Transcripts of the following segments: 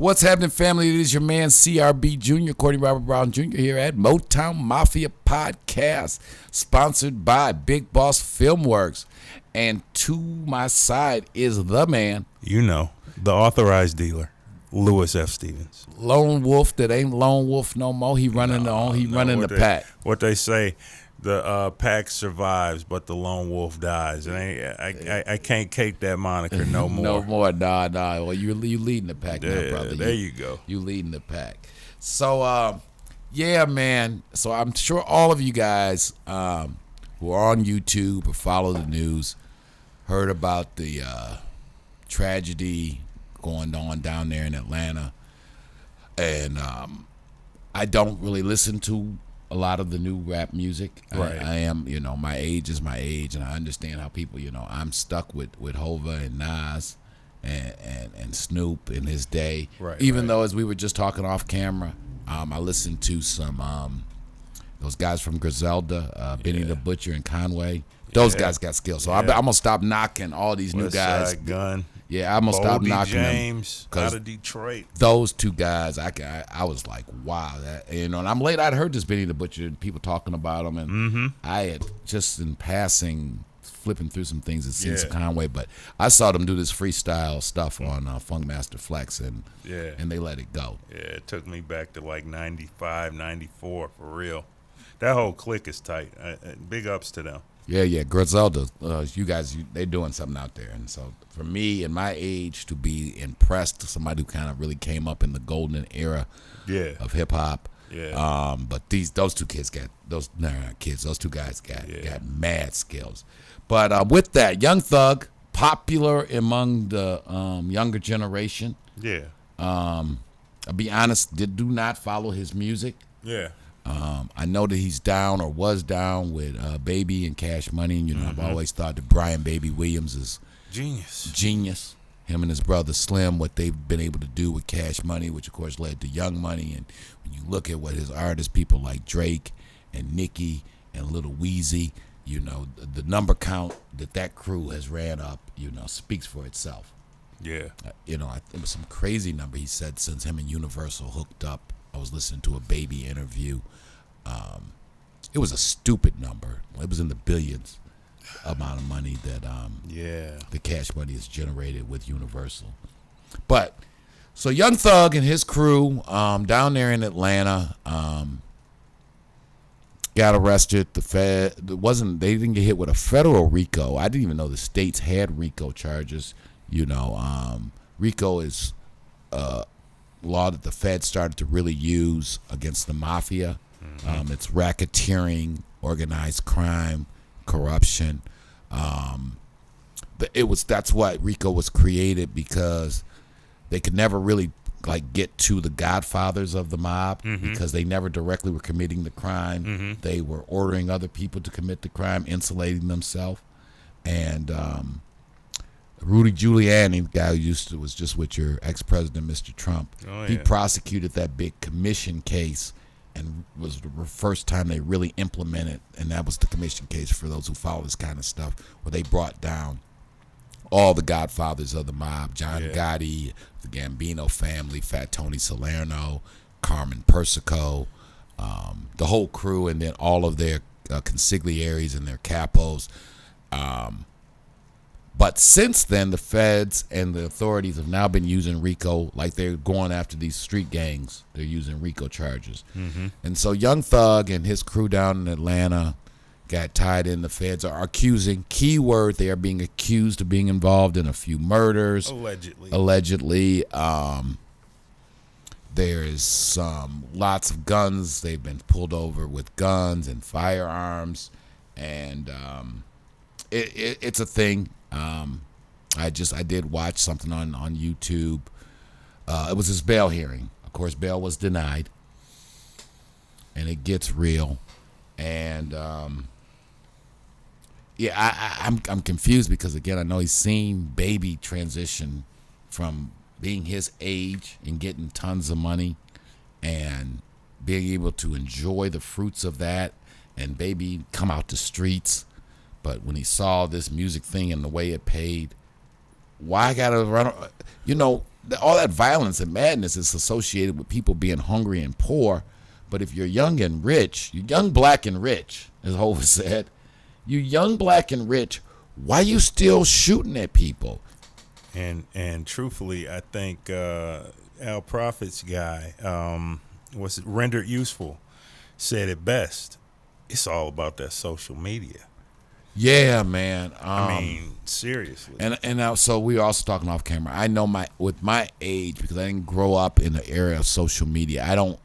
What's happening, family? It is your man, CRB Jr., Courtney Robert Brown Jr. here at Motown Mafia Podcast, sponsored by Big Boss Filmworks. And to my side is the man. You know, the authorized dealer, Louis F. Stevens. Lone Wolf that ain't Lone Wolf no more. He running the pack. What they say, the pack survives, but the lone wolf dies. And I can't cape that moniker no more. No more, nah. Well, you leading the pack now, brother. There you go. You leading the pack. So, yeah, man. So I'm sure all of you guys who are on YouTube or follow the news heard about the tragedy going on down there in Atlanta. And I don't really listen to a lot of the new rap music. Right. I am, my age is my age, and I understand how people, I'm stuck with Hova and Nas and Snoop in his day. Right. Even though, as we were just talking off camera, I listened to some those guys from Griselda, Benny the Butcher and Conway. Those guys got skills. So I'm gonna stop knocking all these new guys. Gun. Yeah, I'm gonna stop knocking James them. out of Detroit. Those two guys, I was like, wow, that, and I'm late. I'd heard this Benny the Butcher, people talking about him, and I had just in passing flipping through some things and seen some Conway, but I saw them do this freestyle stuff on Funkmaster Flex, and they let it go. Yeah, it took me back to like 95, 94 for real. That whole clique is tight. Big ups to them. Yeah, Griselda, you guys, they're doing something out there. And so for me, in my age, to be impressed, somebody who kind of really came up in the golden era of hip hop. Yeah. But those two kids those two guys got mad skills. But with that, Young Thug, popular among the younger generation. Yeah. I'll be honest, do not follow his music. Yeah. I know that he's down or was down with Baby and Cash Money. I've always thought that Brian Baby Williams is genius. Him and his brother Slim, what they've been able to do with Cash Money, which of course led to Young Money. And when you look at what his artists, people like Drake and Nicki and Lil Weezy, the number count that crew has ran up, speaks for itself. Yeah. It was some crazy number he said since him and Universal hooked up. I was listening to a Baby interview. It was a stupid number. It was in the billions amount of money that the Cash Money is generated with Universal. But so Young Thug and his crew down there in Atlanta got arrested. They didn't get hit with a federal RICO. I didn't even know the states had RICO charges. RICO is law that the Fed started to really use against the mafia. It's racketeering, organized crime, corruption. That's why RICO was created, because they could never really get to the godfathers of the mob, because they never directly were committing the crime. They were ordering other people to commit the crime, insulating themselves. And Rudy Giuliani, the guy who was just with your ex-president, Mr. Trump, he prosecuted that big commission case, and was the first time they really implemented, and that was the commission case for those who follow this kind of stuff, where they brought down all the godfathers of the mob, John Gotti, the Gambino family, Fat Tony Salerno, Carmen Persico, the whole crew, and then all of their consigliaries and their capos. But since then, the feds and the authorities have now been using RICO, like they're going after these street gangs. They're using RICO charges. And so Young Thug and his crew down in Atlanta got tied in. The feds are accusing, keyword, they are being accused of being involved in a few murders. Allegedly. There's lots of guns. They've been pulled over with guns and firearms. And it's a thing. I did watch something on YouTube. It was his bail hearing. Of course, bail was denied, and it gets real. And I'm confused, because again, I know he's seen Baby transition from being his age and getting tons of money, and being able to enjoy the fruits of that, and Baby come out the streets. But when he saw this music thing and the way it paid, why I gotta run? all that violence and madness is associated with people being hungry and poor. But if you're young and rich, you're young, black, and rich, as Hova said, you young, black, and rich, why you still shooting at people? And truthfully, I think Al Prophet's guy, was Rendered Useful, said it best. It's all about that social media. Yeah, man. I mean, seriously. And now, so we were also talking off camera. I know with my age, because I didn't grow up in the era of social media, I don't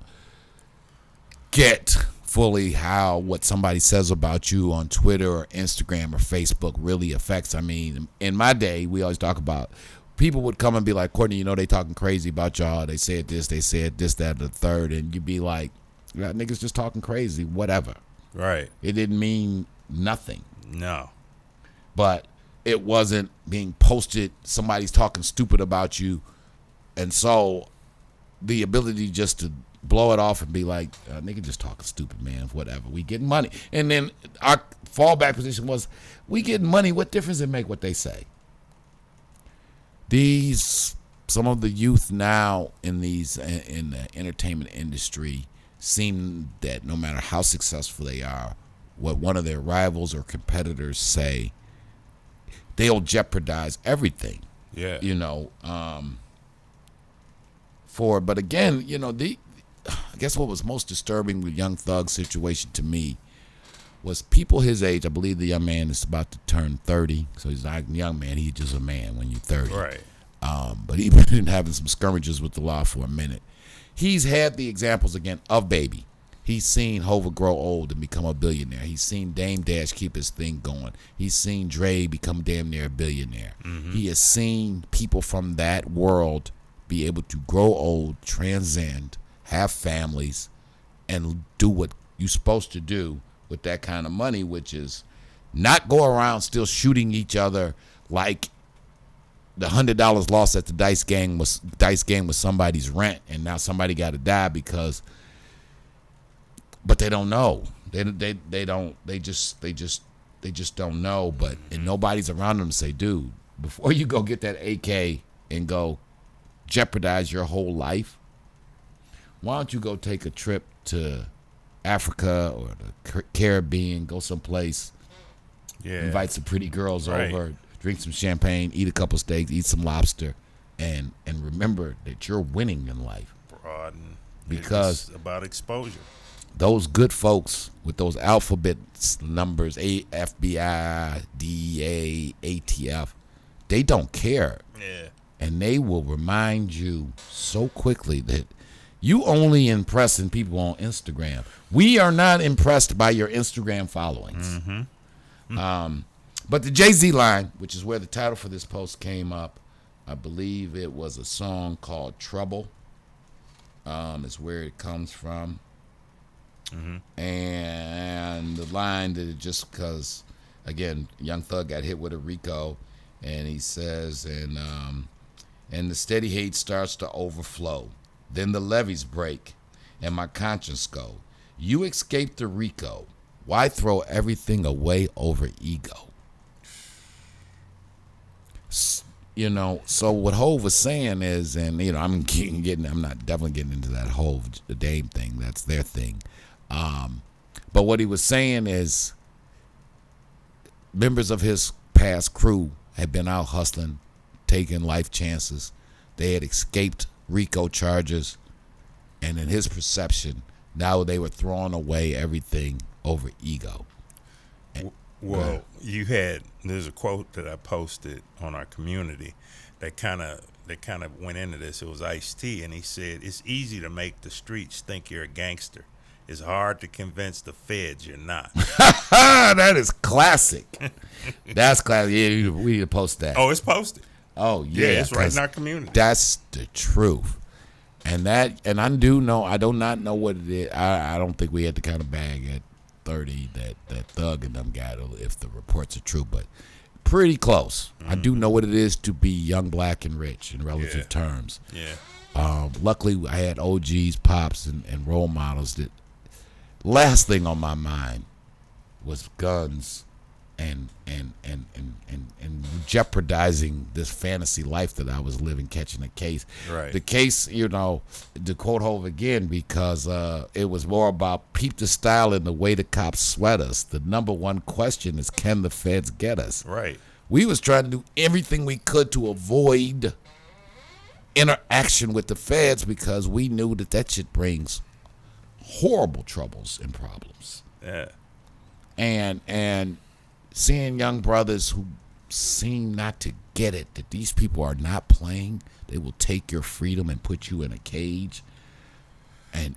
get fully how what somebody says about you on Twitter or Instagram or Facebook really affects. I mean, in my day, we always talk about people would come and be like, Courtney, they talking crazy about y'all. They said this, that, and the third. And you'd be like, that niggas just talking crazy, whatever. Right. It didn't mean nothing. No. But it wasn't being posted. Somebody's talking stupid about you. And so the ability just to blow it off and be like, nigga just talking stupid, man, whatever. We getting money. And then our fallback position was, we getting money. What difference it make what they say? Some of the youth now in the entertainment industry seem that no matter how successful they are, what one of their rivals or competitors say, they'll jeopardize everything. Yeah. But again, I guess what was most disturbing with Young Thug's situation to me was people his age. I believe the young man is about to turn 30, so he's not a young man. He's just a man when you're 30. Right. But he's been having some skirmishes with the law for a minute. He's had the examples again of Baby. He's seen Hova grow old and become a billionaire. He's seen Dame Dash keep his thing going. He's seen Dre become damn near a billionaire. Mm-hmm. He has seen people from that world be able to grow old, transcend, have families, and do what you're supposed to do with that kind of money, which is not go around still shooting each other like the $100 lost at the dice game was somebody's rent, and now somebody got to die because. But they don't know. They just don't know. But and nobody's around them to say, dude, before you go get that AK and go jeopardize your whole life, why don't you go take a trip to Africa or the Caribbean, go someplace, invite some pretty girls over, drink some champagne, eat a couple steaks, eat some lobster, and remember that you're winning in life. Broaden. Because it's about exposure. Those good folks with those alphabet numbers, FBI, DEA, ATF, they don't care. Yeah. And they will remind you so quickly that you only impressing people on Instagram. We are not impressed by your Instagram followings. Mm-hmm. Mm-hmm. But the Jay-Z line, which is where the title for this post came up, I believe it was a song called Trouble, is where it comes from. Mm-hmm. And the line that it just because, again, Young Thug got hit with a RICO, and he says, and the steady hate starts to overflow. Then the levees break, and my conscience go. You escaped the RICO. Why throw everything away over ego? So what Hov was saying is, and I'm not definitely getting into that Hov, the Dame thing. That's their thing. But what he was saying is members of his past crew had been out hustling, taking life chances. They had escaped RICO charges, and in his perception, now they were throwing away everything over ego. Well, there's a quote that I posted on our community that kind of went into this. It was Ice-T, and he said, "It's easy to make the streets think you're a gangster. It's hard to convince the feds you're not." That is classic. That's classic. Yeah, we need to post that. Oh, it's posted. Oh, yeah. It's right in our community. That's the truth. And I do not know what it is. I don't think we had the kind of bag at 30 that Thug and them got, if the reports are true, but pretty close. Mm-hmm. I do know what it is to be young, black, and rich in relative terms. Yeah. Luckily, I had OGs, pops, and role models that. Last thing on my mind was guns and jeopardizing this fantasy life that I was living, catching a case. Right. The case, you know, to quote Hove again, because it was more about peep the style and the way the cops sweat us. The number one question is, can the feds get us? Right. We was trying to do everything we could to avoid interaction with the feds because we knew that shit brings horrible troubles and problems. Yeah. And seeing young brothers who seem not to get it, that these people are not playing, they will take your freedom and put you in a cage, and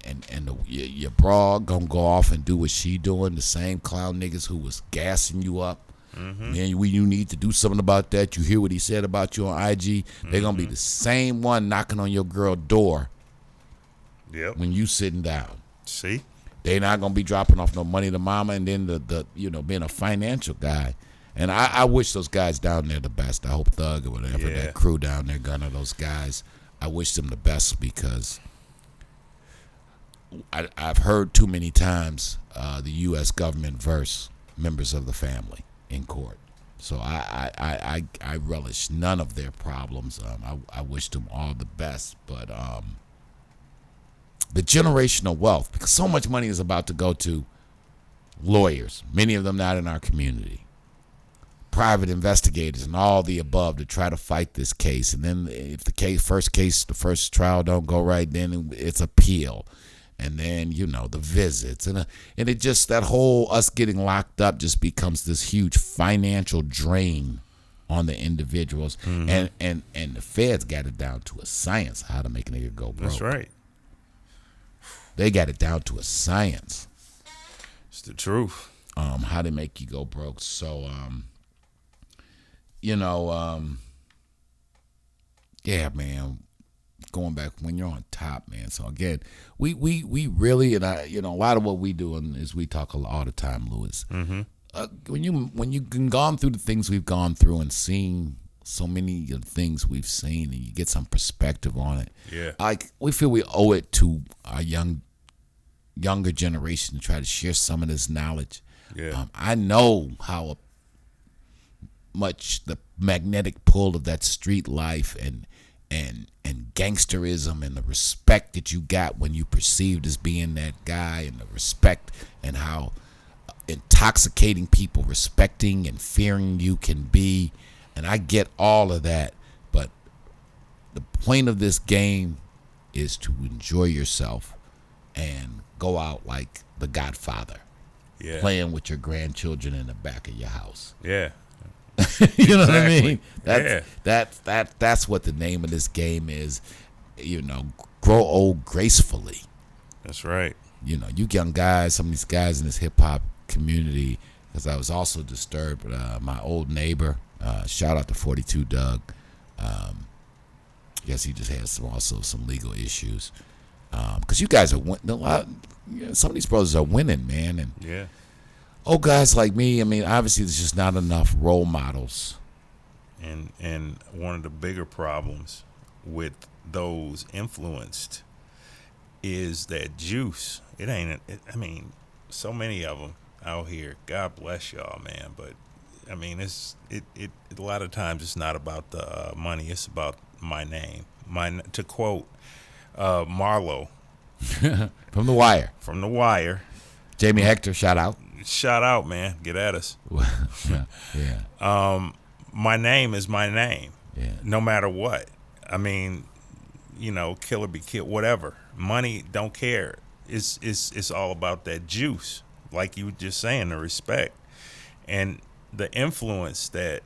your broad gonna go off and do what she doing, the same clown niggas who was gassing you up. Man, you need to do something about that. You hear what he said about you on IG? They're gonna be the same one knocking on your girl door. Yep. When you sitting down. See? They're not gonna be dropping off no money to mama, and then the you know, being a financial guy. And I wish those guys down there the best. I hope Thug or whatever, that crew down there, Gunner, those guys, I wish them the best, because I've heard too many times the U.S. government verse members of the family in court. So I relish none of their problems. I wish them all the best, but the generational wealth, because so much money is about to go to lawyers, many of them not in our community, private investigators, and all the above to try to fight this case. And then if the first trial don't go right, then it's appeal. And then, you know, the visits. And it just, that whole us getting locked up just becomes this huge financial drain on the individuals. And the feds got it down to a science how to make a nigga go broke. That's right. They got it down to a science. It's the truth. How to make you go broke. So, you know, yeah, man, going back when you're on top, man. So again, we really, and I, you know, a lot of what we do is we talk all the time, Louis. When you've gone through the things we've gone through and seen so many of the things we've seen, and you get some perspective on it. Yeah. Like, we feel we owe it to our younger generation to try to share some of this knowledge. Yeah. I know how much the magnetic pull of that street life and gangsterism and the respect that you got when you perceived as being that guy, and the respect and how intoxicating people respecting and fearing you can be. And I get all of that, but the point of this game is to enjoy yourself and go out like the Godfather, playing with your grandchildren in the back of your house. Yeah. You know what I mean? Yeah. That's what the name of this game is. You know, grow old gracefully. That's right. You know, you young guys, some of these guys in this hip hop community, because I was also disturbed. My old neighbor, shout out to 42 Doug. I guess he just has some legal issues. Because you guys are some of these brothers are winning, man. And yeah. Old guys like me, I mean, obviously there's just not enough role models. And one of the bigger problems with those influenced is that juice. I mean, so many of them out here. God bless y'all, man. But I mean, it a lot of times it's not about the money. It's about my name. To quote Marlo from The Wire. From The Wire. Jamie Hector, shout out. Shout out, man. Get at us. Yeah. My name is my name. Yeah. No matter what. I mean, you know, kill or be killed, whatever. Money, don't care. It's all about that juice. Like you were just saying, the respect. And the influence that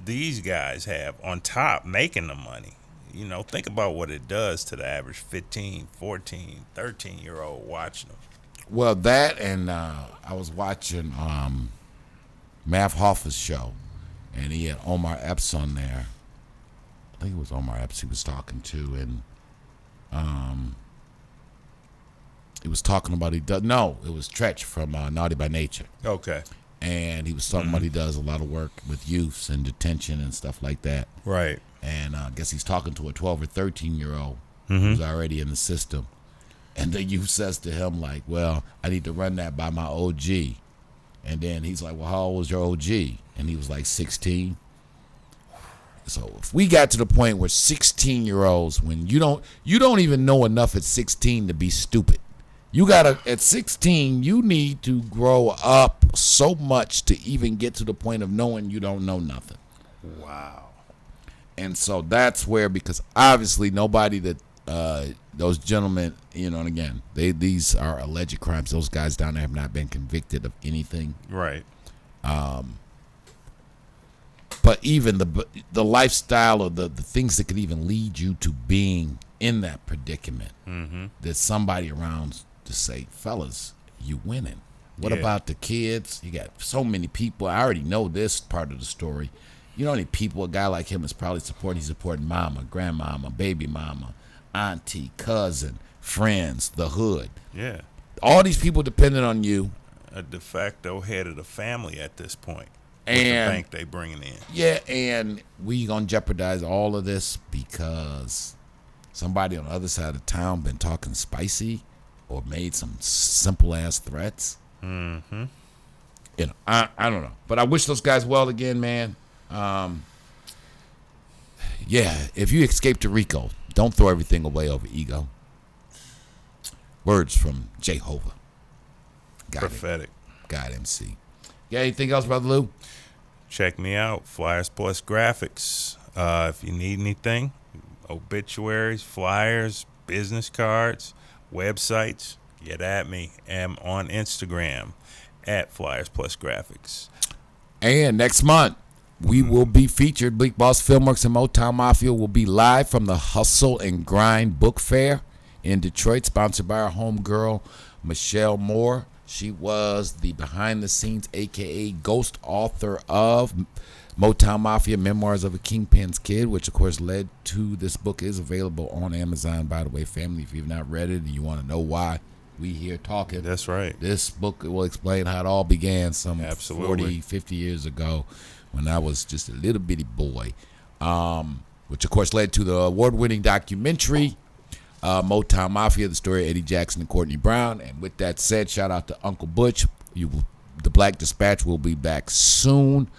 these guys have on top making the money. You know, think about what it does to the average 15, 14, 13-year-old watching them. Well, that, and I was watching Mav Hoffa's show, and he had Omar Epps on there. I think it was Omar Epps he was talking to, and he was talking about it was Tretch from Naughty by Nature. Okay. And he was talking about he does a lot of work with youths and detention and stuff like that. Right. And I guess he's talking to a 12 or 13-year-old who's already in the system. And the youth says to him, like, well, I need to run that by my OG. And then he's like, well, how old was your OG? And he was like 16. So if we got to the point where 16-year-olds, when you don't even know enough at 16 to be stupid. You gotta, at 16, you need to grow up so much to even get to the point of knowing you don't know nothing. Wow. And so that's where, because obviously nobody that those gentlemen, you know, and again, these are alleged crimes. Those guys down there have not been convicted of anything. Right. But even the lifestyle or the things that could even lead you to being in that predicament, there's somebody around to say, fellas, you winning. What about the kids? You got so many people. I already know this part of the story. You know how many people a guy like him is probably supporting? He's supporting mama, grandmama, baby mama, auntie, cousin, friends, the hood. Yeah. All these people depending on you. A de facto head of the family at this point. And with the bank they bringing in. Yeah, and we gonna jeopardize all of this because somebody on the other side of town been talking spicy or made some simple ass threats. Mm-hmm. You know, I don't know, but I wish those guys well again, man. Yeah, if you escape to Rico, don't throw everything away over ego. Words from Jehovah. Prophetic. God MC. Yeah, anything else, Brother Lou? Check me out, Flyers Plus Graphics. If you need anything, obituaries, flyers, business cards, websites, get at me. I'm on Instagram at Flyers Plus Graphics. And next month, we will be featured. Big Boss Filmworks and Motown Mafia will be live from the Hustle and Grind Book Fair in Detroit, sponsored by our homegirl, Michelle Moore. She was the behind-the-scenes, a.k.a. ghost author of Motown Mafia, Memoirs of a Kingpin's Kid, which, of course, led to this book. Is available on Amazon, by the way, family. If you've not read it and you want to know why we here talking. That's right. This book will explain how it all began some Absolutely. 40, 50 years ago when I was just a little bitty boy, which, of course, led to the award-winning documentary, Motown Mafia, the story of Eddie Jackson and Courtney Brown. And with that said, shout out to Uncle Butch. The Black Dispatch will be back soon.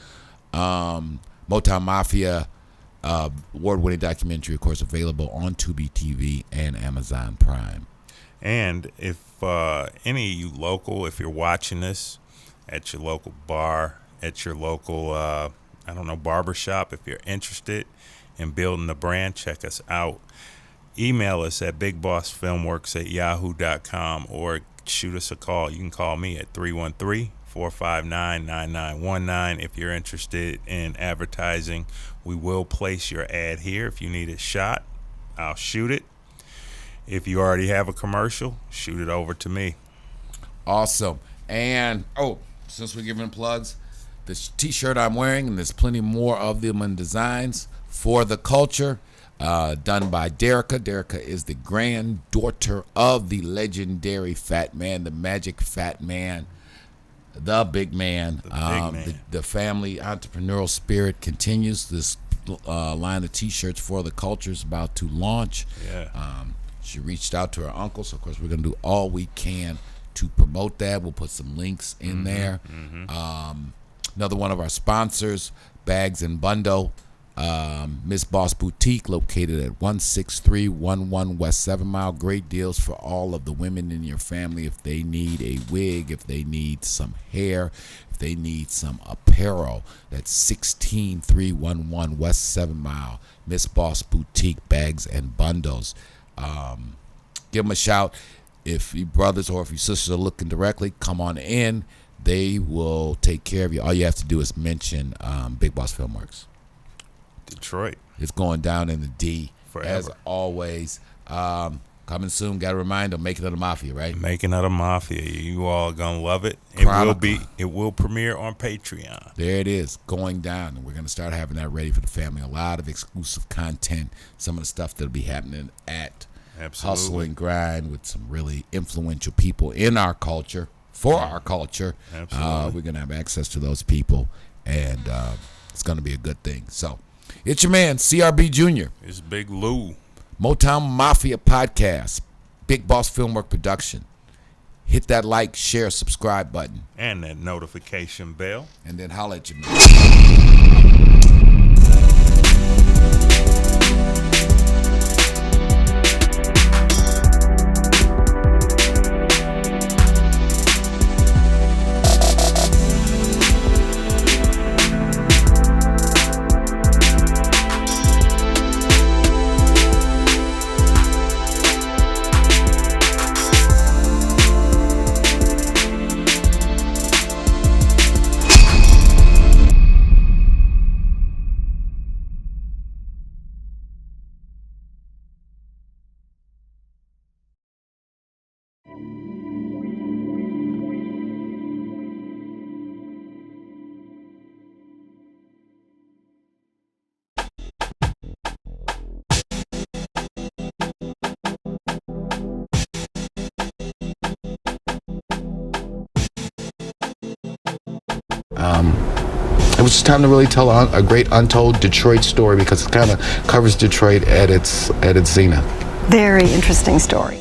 Motown Mafia, award-winning documentary, of course, available on Tubi TV and Amazon Prime. And if any of you local, if you're watching this at your local bar, at your local, barbershop, if you're interested in building a brand, check us out. Email us at bigbossfilmworks@yahoo.com or shoot us a call. You can call me at 313-459-9919 if you're interested in advertising. We will place your ad here. If you need it shot, I'll shoot it. If you already have a commercial, shoot it over to me. Awesome. And, since we're giving plugs, this T-shirt I'm wearing, and there's plenty more of them in designs, For the Culture, done by Derica. Derica is the granddaughter of the legendary Fat Man, the Magic Fat Man, the big man. The family entrepreneurial spirit continues. This line of T-shirts For the Culture is about to launch. Yeah. She reached out to her uncle, so of course we're going to do all we can to promote that. We'll put some links in there. Another one of our sponsors, Bags and Bundle, Miss Boss Boutique, located at 16311 West 7 Mile. Great deals for all of the women in your family. If they need a wig, if they need some hair, if they need some apparel, that's 16311 West 7 Mile. Miss Boss Boutique, Bags and Bundles. Give them a shout. If your brothers or if your sisters are looking directly, come on in. They will take care of you. All you have to do is mention Big Boss Filmworks. Detroit. It's going down in the D. Forever. As always. Coming soon. Got to remind them, Making of the Mafia, right? Making of the Mafia. You all are going to love it. It will premiere on Patreon. There it is, going down. And we're going to start having that ready for the family. A lot of exclusive content. Some of the stuff that'll be happening at Hustle and Grind with some really influential people in our culture, for our culture. Absolutely. We're going to have access to those people, and it's going to be a good thing. So, it's your man, CRB Jr. It's Big Lou. Motown Mafia Podcast, Big Boss Filmwork Production. hit that like, share, subscribe button. And that notification bell. And then holla at your man. It was just time to really tell a great untold Detroit story, because it kind of covers Detroit at its zenith. Very interesting story.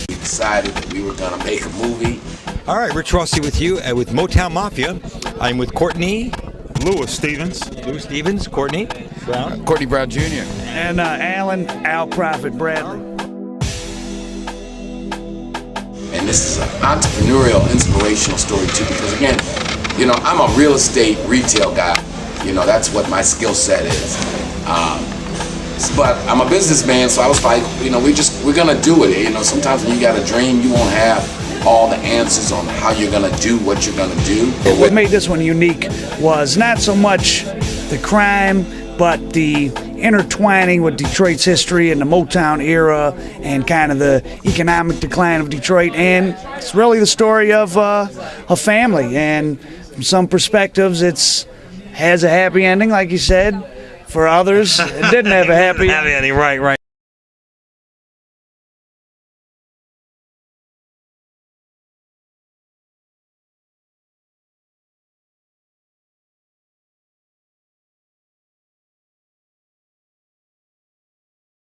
We decided that we were going to make a movie. All right, Rich Rossi with you with Motown Mafia. I'm with Courtney. Lewis Stevens. Lewis Stevens, Courtney Brown. Courtney Brown Jr. And Alan Al Prophet Bradley. And this is an entrepreneurial, inspirational story too, because again, you know, I'm a real estate retail guy. You know, that's what my skill set is. But I'm a businessman, so I was like, you know, we're gonna do it. You know, sometimes when you got a dream, you won't have all the answers on how you're gonna do what you're gonna do. What made this one unique was not so much the crime, but the intertwining with Detroit's history and the Motown era and kind of the economic decline of Detroit. And it's really the story of a family. And from some perspectives, it's has a happy ending, like you said. For others, it didn't have a happy ending. Right.